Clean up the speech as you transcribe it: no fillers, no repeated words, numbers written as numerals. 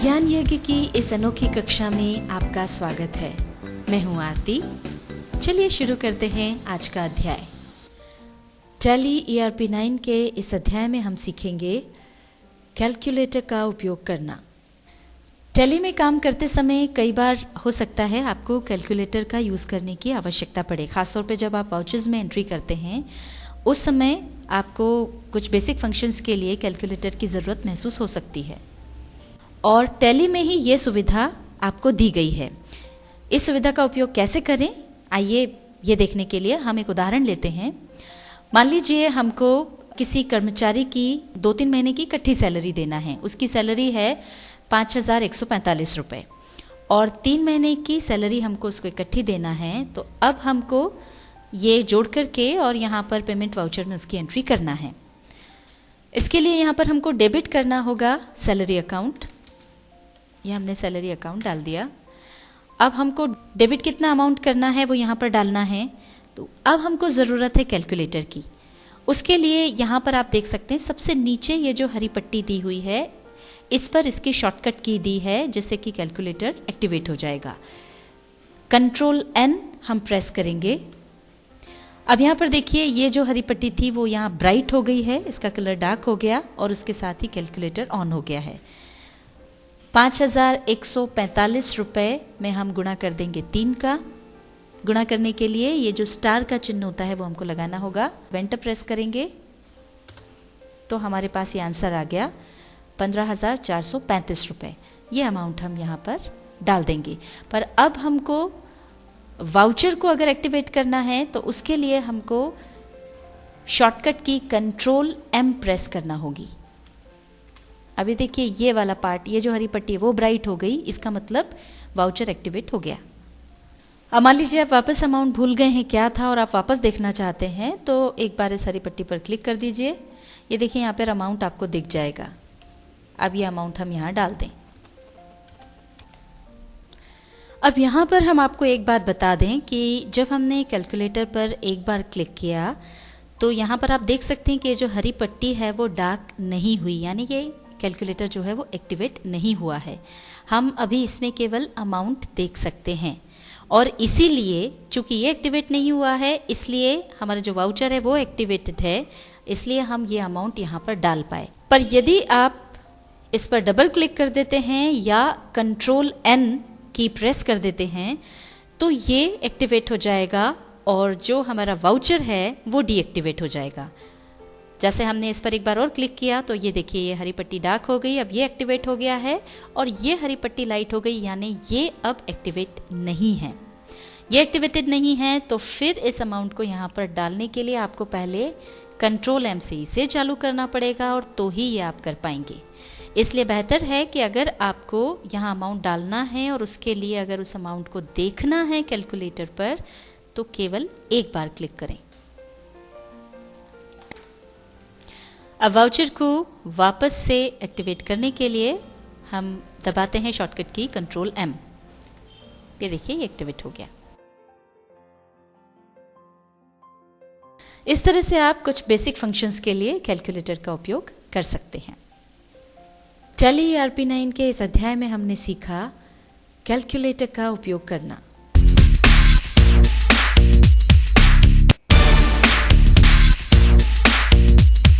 ज्ञान यज्ञ की इस अनोखी कक्षा में आपका स्वागत है। मैं हूं आरती। चलिए शुरू करते हैं आज का अध्याय। टैली ERP9 के इस अध्याय में हम सीखेंगे कैलकुलेटर का उपयोग करना। टैली में काम करते समय कई बार हो सकता है आपको कैलकुलेटर का यूज़ करने की आवश्यकता पड़े, खासतौर पे जब आप वाउचर्स में एंट्री करते हैं। उस समय आपको कुछ बेसिक फंक्शंस के लिए कैलकुलेटर की ज़रूरत महसूस हो सकती है और टैली में ही ये सुविधा आपको दी गई है। इस सुविधा का उपयोग कैसे करें, आइए ये देखने के लिए हम एक उदाहरण लेते हैं। मान लीजिए हमको किसी कर्मचारी की 2-3 महीने की इकट्ठी सैलरी देना है। उसकी सैलरी है 5,145 रुपये और 3 महीने की सैलरी हमको उसको इकट्ठी देना है। तो अब हमको ये जोड़ करके और यहाँ पर पेमेंट वाउचर में उसकी एंट्री करना है। इसके लिए यहाँ पर हमको डेबिट करना होगा सैलरी अकाउंट। ये हमने सैलरी अकाउंट डाल दिया। अब हमको डेबिट कितना अमाउंट करना है वो यहाँ पर डालना है। तो अब हमको ज़रूरत है कैलकुलेटर की। उसके लिए यहाँ पर आप देख सकते हैं सबसे नीचे ये जो हरी पट्टी दी हुई है, इस पर इसकी शॉर्टकट की दी है जिससे कि कैलकुलेटर एक्टिवेट हो जाएगा। Ctrl+N हम प्रेस करेंगे। अब यहाँ पर देखिए ये जो हरी पट्टी थी वो यहाँ ब्राइट हो गई है, इसका कलर डार्क हो गया और उसके साथ ही कैलकुलेटर ऑन हो गया है। 5,145 रुपये में हम गुणा कर देंगे 3 का। गुणा करने के लिए ये जो स्टार का चिन्ह होता है वो हमको लगाना होगा। एंटर प्रेस करेंगे तो हमारे पास ये आंसर आ गया 15,435 रुपये। ये अमाउंट हम यहाँ पर डाल देंगे। पर अब हमको वाउचर को अगर एक्टिवेट करना है तो उसके लिए हमको शॉर्टकट की Ctrl+M प्रेस करना होगी। अभी देखिए ये वाला पार्ट, ये जो हरी पट्टी है वो ब्राइट हो गई, इसका मतलब वाउचर एक्टिवेट हो गया। अब मान लीजिए आप वापस अमाउंट भूल गए हैं क्या था और आप वापस देखना चाहते हैं तो एक बार इस हरी पट्टी पर क्लिक कर दीजिए। ये देखिए यहाँ पर अमाउंट आपको दिख जाएगा। अब ये अमाउंट हम यहाँ डाल दें। अब यहाँ पर हम आपको एक बात बता दें कि जब हमने कैलकुलेटर पर एक बार क्लिक किया तो यहाँ पर आप देख सकते हैं कि ये जो हरी पट्टी है वो डार्क नहीं हुई, यानी ये कैलकुलेटर जो है वो एक्टिवेट नहीं हुआ है। हम अभी इसमें केवल अमाउंट देख सकते हैं और इसीलिए चूंकि ये एक्टिवेट नहीं हुआ है इसलिए हमारा जो वाउचर है वो एक्टिवेटेड है, इसलिए हम ये अमाउंट यहाँ पर डाल पाए। पर यदि आप इस पर डबल क्लिक कर देते हैं या Ctrl+N की प्रेस कर देते हैं तो ये एक्टिवेट हो जाएगा और जो हमारा वाउचर है वो डीएक्टिवेट हो जाएगा। जैसे हमने इस पर एक बार और क्लिक किया तो ये देखिए ये हरी पट्टी डार्क हो गई, अब ये एक्टिवेट हो गया है और ये हरी पट्टी लाइट हो गई, यानी ये अब एक्टिवेट नहीं है। ये एक्टिवेटेड नहीं है तो फिर इस अमाउंट को यहाँ पर डालने के लिए आपको पहले Ctrl+M से इसे चालू करना पड़ेगा और तो ही ये आप कर पाएंगे। इसलिए बेहतर है कि अगर आपको यहाँ अमाउंट डालना है और उसके लिए अगर उस अमाउंट को देखना है कैलकुलेटर पर तो केवल एक बार क्लिक करें। अब वाउचर को वापस से एक्टिवेट करने के लिए हम दबाते हैं शॉर्टकट की Ctrl+M। ये देखिए ये एक्टिवेट हो गया। इस तरह से आप कुछ बेसिक फंक्शंस के लिए कैलकुलेटर का उपयोग कर सकते हैं। टैली ERP9 के इस अध्याय में हमने सीखा कैलकुलेटर का उपयोग करना।